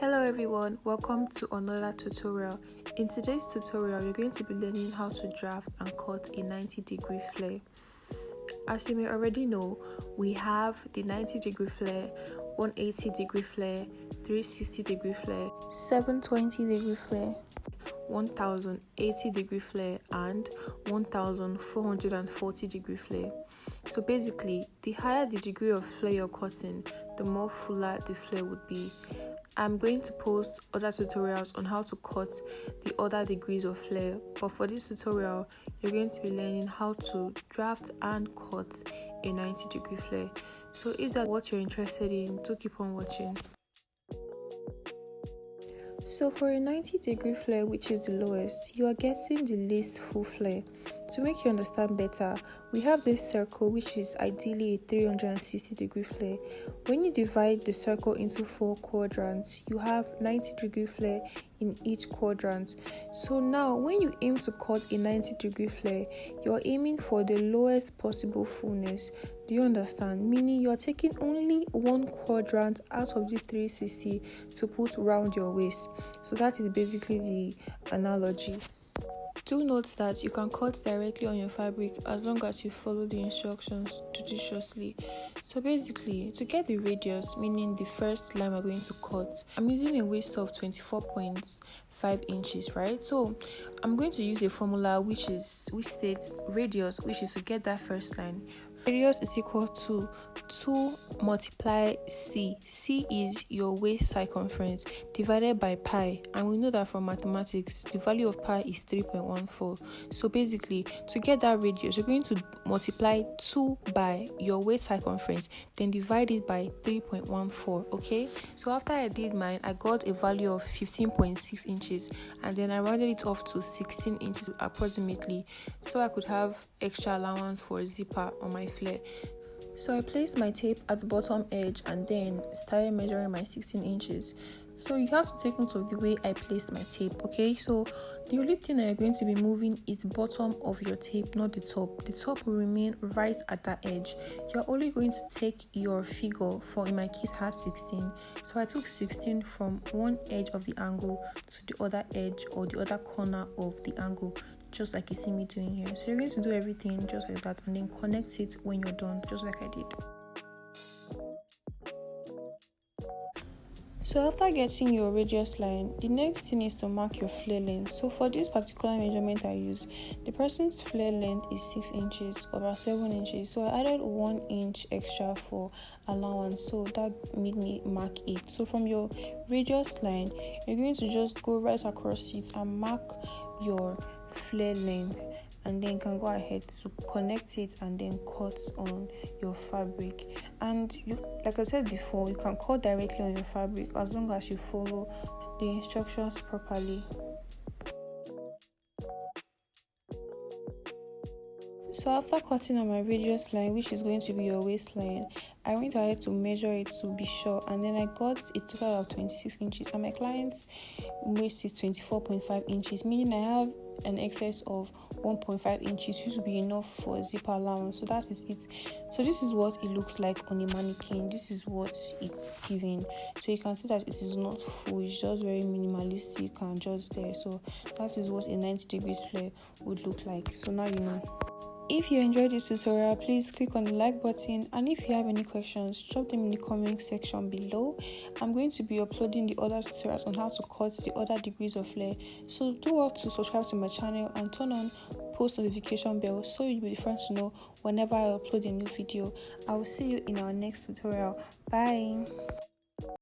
Hello everyone, welcome to another tutorial. In today's tutorial, you're going to be learning how to draft and cut a 90-degree flare. As you may already know, we have the 90-degree flare, 180-degree flare, 360-degree flare, 720-degree flare, 1080-degree flare, and 1440-degree flare. So basically, the higher the degree of flare you're cutting, the more fuller the flare would be. I'm going to post other tutorials on how to cut the other degrees of flare, but for this tutorial, you're going to be learning how to draft and cut a 90-degree flare. So if that's what you're interested in, do keep on watching. So for a 90-degree flare, which is the lowest, you are getting the least full flare. To make you understand better, we have this circle, which is ideally a 360-degree flare. When you divide the circle into 4 quadrants, you have 90-degree flare in each quadrant. So now, when you aim to cut a 90-degree flare, you're aiming for the lowest possible fullness. Do you understand? Meaning you're taking only 1 quadrant out of this 360 to put around your waist. So that is basically the analogy. Do note that you can cut directly on your fabric as long as you follow the instructions judiciously. So basically, to get the radius, meaning the first line we're going to cut, I'm using a waist of 24.5 inches, right? So I'm going to use a formula which states radius, which is to get that first line. Radius is equal to 2 multiply C. C is your waist circumference divided by pi. And we know that from mathematics, the value of pi is 3.14. So basically, to get that radius, you're going to multiply 2 by your waist circumference, then divide it by 3.14, okay? So after I did mine, I got a value of 15.6 inches. And then I rounded it off to 16 inches approximately, so I could have extra allowance for a zipper on my flare. So I placed my tape at the bottom edge and then started measuring my 16 inches. So you have to take note of the way I placed my tape, okay? So the only thing that you're going to be moving is the bottom of your tape, not the top. The top will remain right at that edge. You're only going to take your figure, for in my case I had 16. So I took 16 from one edge of the angle to the other edge or the other corner of the angle, just like you see me doing here. So you're going to do everything just like that and then connect it when you're done, just like I did. So after getting your radius line, the next thing is to mark your flare length. So for this particular measurement I use, the person's flare length is 6 inches or about 7 inches. So I added 1 inch extra for allowance. So that made me mark it. So from your radius line, you're going to just go right across it and mark your flare length, and then you can go ahead to connect it and then cut on your fabric. And you, like I said before, you can cut directly on your fabric as long as you follow the instructions properly. So after cutting on my radius line, which is going to be your waistline, I went ahead to measure it to be sure, and then I got a total of 26 inches, and my client's waist is 24.5 inches, meaning I have an excess of 1.5 inches, which will be enough for zipper allowance. So that is it. So this is what it looks like on a mannequin. This is what it's giving. So you can see that it is not full, it's just very minimalistic and just there. So that is what a 90 degrees flare would look like. So now you know. If you enjoyed this tutorial, please click on the like button, and if you have any questions, drop them in the comment section below. I'm going to be uploading the other tutorials on how to cut the other degrees of flare, so do well to subscribe to my channel and turn on post notification bell so you'll be the first to know whenever I upload a new video. I will see you in our next tutorial. Bye.